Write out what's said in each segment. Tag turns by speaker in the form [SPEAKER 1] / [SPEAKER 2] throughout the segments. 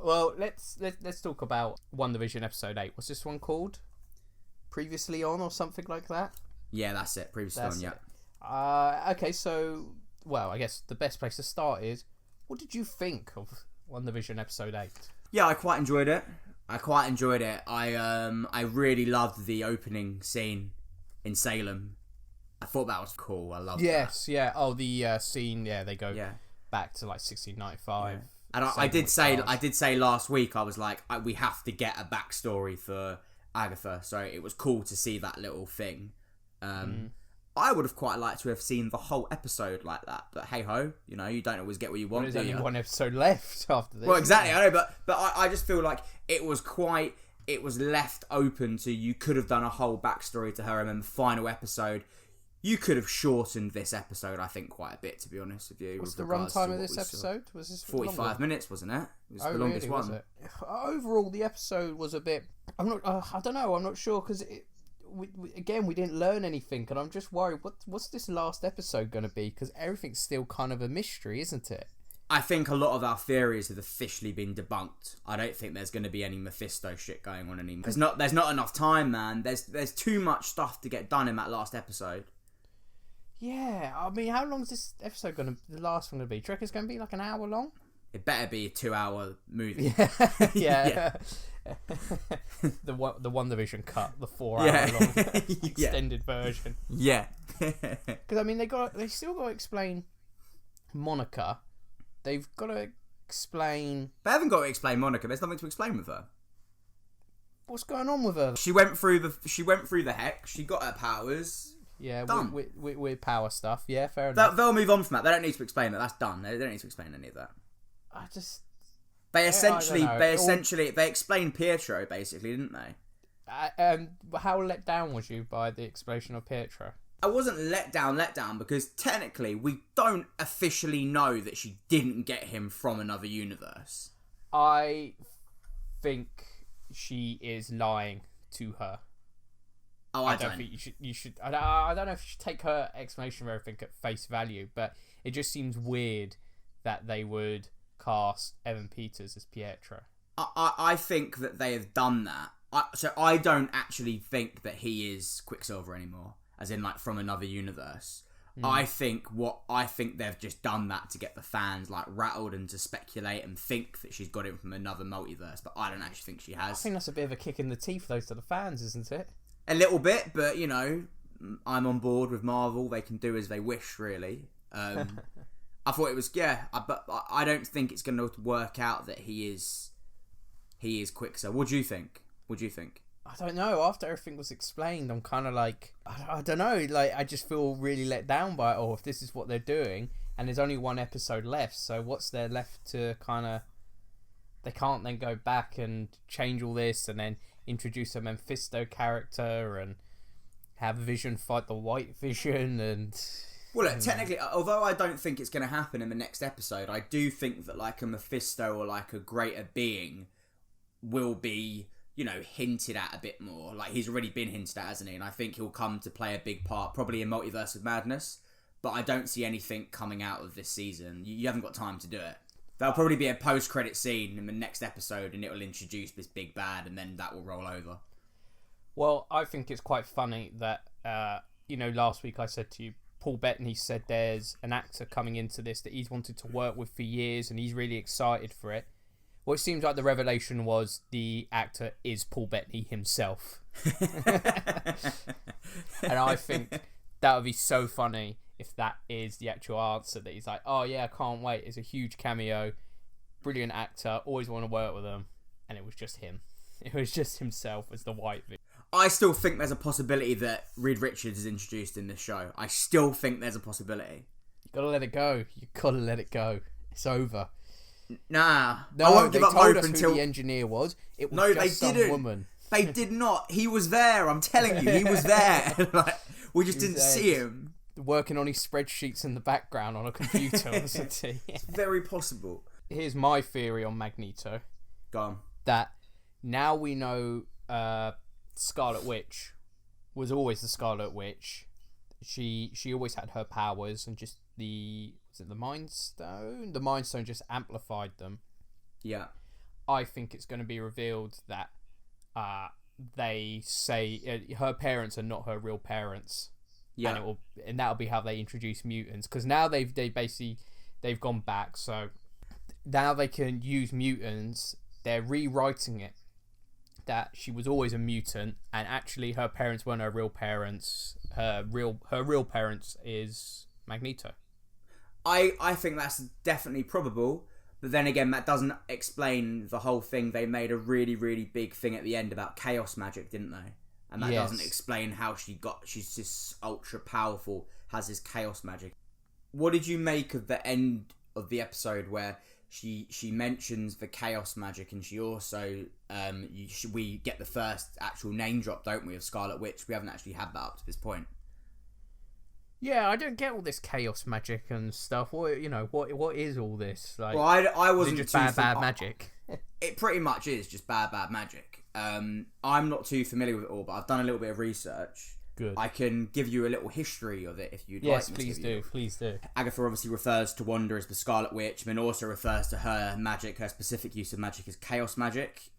[SPEAKER 1] Well, let's talk about WandaVision episode 8. What's this one called? Previously On or something like that?
[SPEAKER 2] Yeah, that's it. Previously On, yeah.
[SPEAKER 1] Okay, so, well, I guess the best place to start is, what did you think of WandaVision episode 8?
[SPEAKER 2] Yeah, I quite enjoyed it. I really loved the opening scene in Salem. I thought that was cool. I loved that.
[SPEAKER 1] Yes, yeah. Oh, the scene, they go back to like 1695.
[SPEAKER 2] Yeah. And I did say last week, I was like, we have to get a backstory for Agatha. So it was cool to see that little thing. I would have quite liked to have seen the whole episode like that, but hey ho, you don't always get what you want.
[SPEAKER 1] There's only one episode left after this.
[SPEAKER 2] Well, exactly, I know, but I just feel like it was left open to, you could have done a whole backstory to her, and then the final episode, you could have shortened this episode, I think, quite a bit, to be honest with you.
[SPEAKER 1] What's the runtime of this episode? Was this
[SPEAKER 2] 45 minutes, wasn't it? It was the longest one. Was it?
[SPEAKER 1] Overall, the episode was a bit. I don't know. I'm not sure because we didn't learn anything, and I'm just worried. What's this last episode going to be? Because everything's still kind of a mystery, isn't it?
[SPEAKER 2] I think a lot of our theories have officially been debunked. I don't think there's going to be any Mephisto shit going on anymore. There's not enough time, man. There's too much stuff to get done in that last episode.
[SPEAKER 1] Yeah, I mean, how long is this episode the last one going to be? Do you reckon it's going to be like an hour long?
[SPEAKER 2] It better be a 2-hour movie.
[SPEAKER 1] Yeah. the WandaVision cut, the 4-hour long extended version.
[SPEAKER 2] Yeah.
[SPEAKER 1] Because I mean, they still got to explain Monica. They've got to explain.
[SPEAKER 2] They haven't got to explain Monica. There's nothing to explain with her.
[SPEAKER 1] What's going on with her?
[SPEAKER 2] She went through the hex. She got her powers.
[SPEAKER 1] Yeah, with power stuff. Yeah, fair enough.
[SPEAKER 2] They'll move on from that. They don't need to explain that. That's done. They don't need to explain any of that. They explained Pietro, basically, didn't they?
[SPEAKER 1] How let down was you by the explanation of Pietro?
[SPEAKER 2] I wasn't let down because technically we don't officially know that she didn't get him from another universe.
[SPEAKER 1] I think she is lying to her.
[SPEAKER 2] Oh, I don't
[SPEAKER 1] think you should. I don't know if you should take her explanation of everything at face value, but it just seems weird that they would cast Evan Peters as Pietro.
[SPEAKER 2] I think that they have done that. So I don't actually think that he is Quicksilver anymore, as in like from another universe. I think they've just done that to get the fans like rattled and to speculate and think that she's got it from another multiverse, but I don't actually think she has.
[SPEAKER 1] I think that's a bit of a kick in the teeth, though, to the fans, isn't it?
[SPEAKER 2] A little bit, but I'm on board with Marvel. They can do as they wish, really. I thought it was, but I don't think it's going to work out that he is Quicksilver. What do you think?
[SPEAKER 1] I don't know. After everything was explained, I'm kind of like, I don't know. Like, I just feel really let down by it all. If this is what they're doing, and there's only one episode left, so what's there left to kind of? They can't then go back and change all this, and then introduce a Mephisto character and have Vision fight the White Vision and.
[SPEAKER 2] Well, look, technically, although I don't think it's going to happen in the next episode, I do think that like a Mephisto or like a greater being will be, hinted at a bit more. Like he's already been hinted at, hasn't he? And I think he'll come to play a big part, probably in Multiverse of Madness. But I don't see anything coming out of this season. You haven't got time to do it. There'll probably be a post-credit scene in the next episode, and it will introduce this big bad, and then that will roll over.
[SPEAKER 1] Well, I think it's quite funny that last week I said to you, Paul Bettany said there's an actor coming into this that he's wanted to work with for years and he's really excited for it. Well, it seems like the revelation was the actor is Paul Bettany himself. And I think that would be so funny if that is the actual answer, that he's like, oh yeah, I can't wait. It's a huge cameo. Brilliant actor. Always want to work with him. And it was just him. It was just himself as the White Vision.
[SPEAKER 2] I still think there's a possibility that Reed Richards is introduced in this show. I still think there's a possibility.
[SPEAKER 1] You gotta let it go. You gotta let it go. It's over.
[SPEAKER 2] Nah.
[SPEAKER 1] No,
[SPEAKER 2] I won't give up hope
[SPEAKER 1] until the engineer was. It was just
[SPEAKER 2] they didn't.
[SPEAKER 1] Some woman.
[SPEAKER 2] They did not. He was there. I'm telling you, he was there. We just didn't see him.
[SPEAKER 1] Working on his spreadsheets in the background on a computer, wasn't he?
[SPEAKER 2] It's very possible.
[SPEAKER 1] Here's my theory on Magneto.
[SPEAKER 2] Go on.
[SPEAKER 1] That now we know Scarlet Witch was always the Scarlet Witch. She always had her powers, and just the Mind Stone? The Mind Stone just amplified them.
[SPEAKER 2] Yeah.
[SPEAKER 1] I think it's going to be revealed that they say her parents are not her real parents. Yeah, and that'll be how they introduce mutants, because now they've gone back, so now they can use mutants. They're rewriting it that she was always a mutant, and actually her parents weren't her real parents. Her real parents is Magneto.
[SPEAKER 2] I think that's definitely probable, but then again, that doesn't explain the whole thing. They made a really, really big thing at the end about chaos magic, didn't they? And that doesn't explain how she's just ultra powerful, has this chaos magic. What did you make of the end of the episode where she mentions the chaos magic, and she also we get the first actual name drop, don't we, of Scarlet Witch? We haven't actually had that up to this point.
[SPEAKER 1] Yeah, I don't get all this chaos magic and stuff. What is all this? Like,
[SPEAKER 2] well, I wasn't
[SPEAKER 1] just
[SPEAKER 2] too
[SPEAKER 1] bad magic.
[SPEAKER 2] It pretty much is just bad magic. I'm not too familiar with it all, but I've done a little bit of research.
[SPEAKER 1] Good.
[SPEAKER 2] I can give you a little history of it if you'd like.
[SPEAKER 1] Yes, please do. Please do.
[SPEAKER 2] Agatha obviously refers to Wanda as the Scarlet Witch, and then also refers to her magic, her specific use of magic, as chaos magic.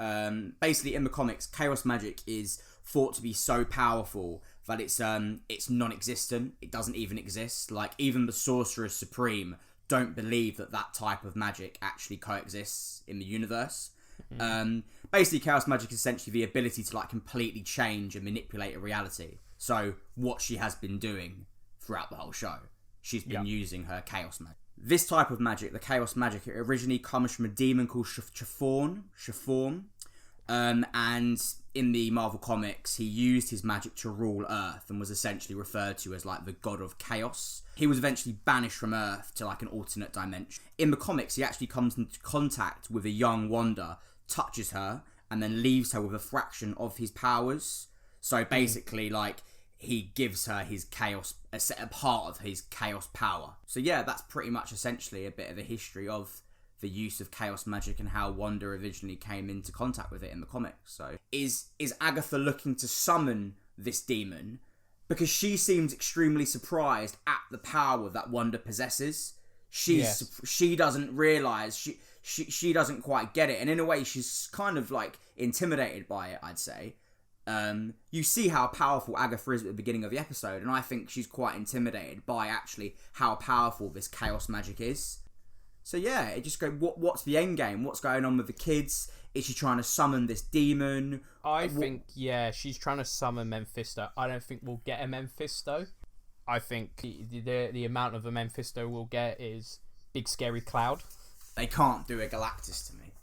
[SPEAKER 2] Basically, in the comics, chaos magic is thought to be so powerful that it's non-existent. It doesn't even exist. Like, even the Sorcerers Supreme don't believe that type of magic actually coexists in the universe. Mm-hmm. Basically, chaos magic is essentially the ability to like completely change and manipulate a reality. So what she has been doing throughout the whole show, she's been using her chaos magic. This type of magic, the chaos magic, it originally comes from a demon called Chiffon. And in the Marvel Comics, he used his magic to rule Earth and was essentially referred to as like the god of chaos. He was eventually banished from Earth to like an alternate dimension. In the comics, he actually comes into contact with a young Wanda, touches her, and then leaves her with a fraction of his powers. So basically, like, he gives her his chaos, a part of his chaos power. So yeah, that's pretty much essentially a bit of a history of the use of chaos magic and how Wanda originally came into contact with it in the comics. So is Agatha looking to summon this demon? Because she seems extremely surprised at the power that Wanda possesses. She doesn't realise, she doesn't quite get it. And in a way, she's kind of like intimidated by it, I'd say. You see how powerful Agatha is at the beginning of the episode, and I think she's quite intimidated by actually how powerful this chaos magic is. So yeah, it just goes, what's the end game? What's going on with the kids? Is she trying to summon this demon?
[SPEAKER 1] I think, she's trying to summon Mephisto. I don't think we'll get a Mephisto. I think the amount of a Mephisto we'll get is big scary cloud.
[SPEAKER 2] They can't do a Galactus to me.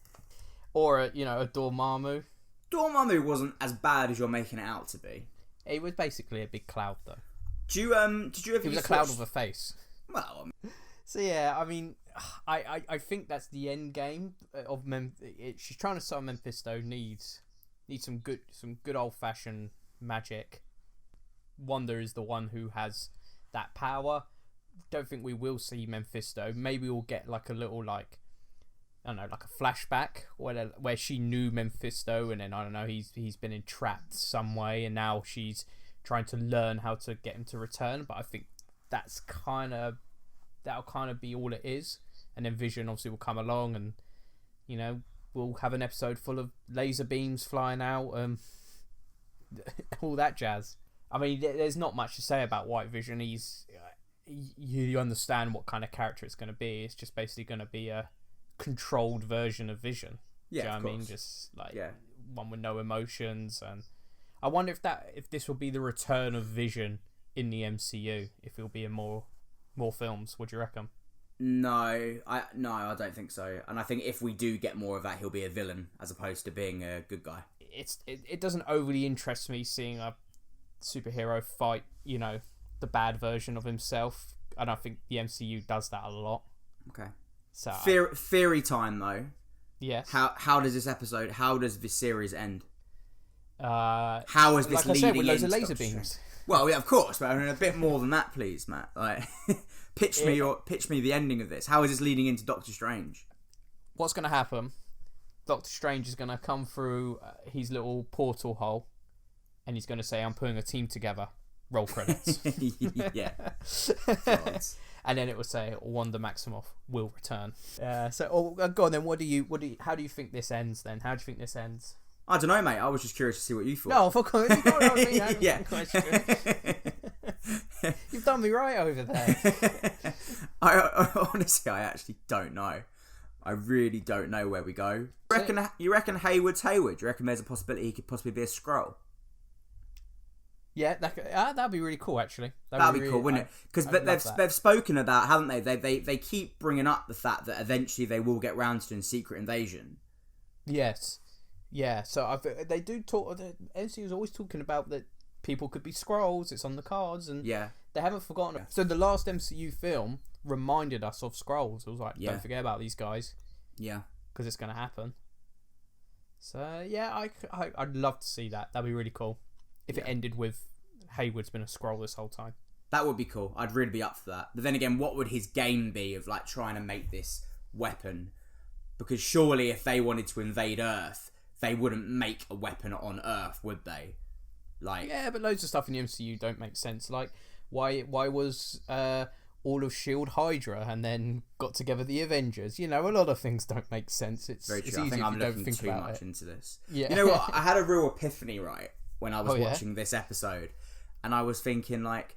[SPEAKER 1] Or a Dormammu.
[SPEAKER 2] Dormammu wasn't as bad as you're making it out to be.
[SPEAKER 1] It was basically a big cloud, though.
[SPEAKER 2] Did you ever?
[SPEAKER 1] It was a cloud with a face.
[SPEAKER 2] Well,
[SPEAKER 1] so yeah, I mean, I think that's the end game of she's trying to summon Mephisto. Needs some good old fashioned magic. Wanda is the one who has that power. Don't think we will see Mephisto. Maybe we'll get like a little like a flashback where she knew Mephisto, and then I don't know, he's been entrapped some way, and now she's trying to learn how to get him to return. But I think that'll kind of be all it is, and then Vision obviously will come along, and we'll have an episode full of laser beams flying out, all that jazz. I mean, there's not much to say about White Vision. You understand what kind of character it's going to be. It's just basically going to be a controlled version of Vision.
[SPEAKER 2] Yeah,
[SPEAKER 1] do you know what I mean? Just like one with no emotions. And I wonder if this will be the return of Vision in the MCU. If it'll be in more films. What do you reckon?
[SPEAKER 2] No, I don't think so. And I think if we do get more of that, he'll be a villain as opposed to being a good guy.
[SPEAKER 1] It doesn't overly interest me seeing a superhero fight, the bad version of himself. And I think the MCU does that a lot.
[SPEAKER 2] Okay.
[SPEAKER 1] So
[SPEAKER 2] theory time though.
[SPEAKER 1] Yes.
[SPEAKER 2] How does this series end?
[SPEAKER 1] How
[SPEAKER 2] is this
[SPEAKER 1] leading
[SPEAKER 2] into
[SPEAKER 1] with loads of laser beams?
[SPEAKER 2] Well, yeah, of course, but I mean, a bit more than that, please, Matt. Like, pitch me the ending of this. How is this leading into Doctor Strange?
[SPEAKER 1] What's going to happen? Doctor Strange is going to come through his little portal hole, and he's going to say, "I'm putting a team together." Roll credits.
[SPEAKER 2] Yeah.
[SPEAKER 1] and then it would say Wanda Maximoff will return. Go on then. How do you think this ends then? How do you think this ends?
[SPEAKER 2] I don't know, mate. I was just curious to see what you thought.
[SPEAKER 1] No, fuck on.
[SPEAKER 2] Yeah.
[SPEAKER 1] You've done me right over there.
[SPEAKER 2] I honestly, I actually don't know. I really don't know where we go. You reckon Hayward's Hayward? Do you reckon there's a possibility he could possibly be a Skrull?
[SPEAKER 1] Yeah, that'd be really cool, actually.
[SPEAKER 2] That'd be cool, wouldn't it? Because they've spoken about, haven't they? They keep bringing up the fact that eventually they will get round to doing Secret Invasion.
[SPEAKER 1] Yes. Yeah, so they do talk. The MCU is always talking about that people could be Skrulls. It's on the cards, and they haven't forgotten. Yeah. So the last MCU film reminded us of Skrulls. It was like, don't forget about these guys. Yeah, because it's going to happen. So yeah, I'd love to see that. That'd be really cool if it ended with Hayward's been a Skrull this whole time. That
[SPEAKER 2] would be cool. I'd really be up for that. But then again, what would his game be of like trying to make this weapon? Because surely if they wanted to invade Earth, they wouldn't make a weapon on Earth, would they? Like,
[SPEAKER 1] yeah, but loads of stuff in the MCU don't make sense. Like, why was all of S.H.I.E.L.D. Hydra and then got together the Avengers? You know, a lot of things don't make sense. It's
[SPEAKER 2] very true.
[SPEAKER 1] It's
[SPEAKER 2] I
[SPEAKER 1] easy
[SPEAKER 2] think
[SPEAKER 1] if
[SPEAKER 2] I'm
[SPEAKER 1] you don't
[SPEAKER 2] looking
[SPEAKER 1] think
[SPEAKER 2] too
[SPEAKER 1] about
[SPEAKER 2] much
[SPEAKER 1] it.
[SPEAKER 2] into this.
[SPEAKER 1] Yeah.
[SPEAKER 2] You know what? I had a real epiphany, right, when I was watching this episode, and I was thinking, like,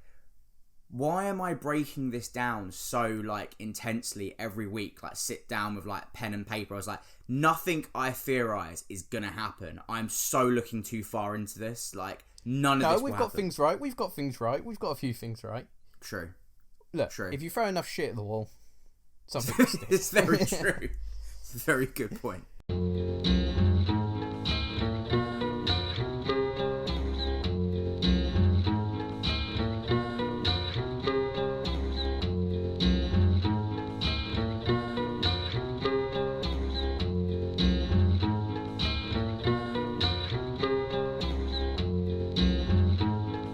[SPEAKER 2] why am I breaking this down so, like, intensely every week? Like, sit down with, like, pen and paper. I was like, nothing I theorize is gonna happen. I'm so looking too far into this. Like, none of this will happen.
[SPEAKER 1] No, we've got things right. We've got things right. We've got a few things right.
[SPEAKER 2] True.
[SPEAKER 1] Look, if you throw enough shit at the wall, something will stick.
[SPEAKER 2] It's very true. It's a very good point.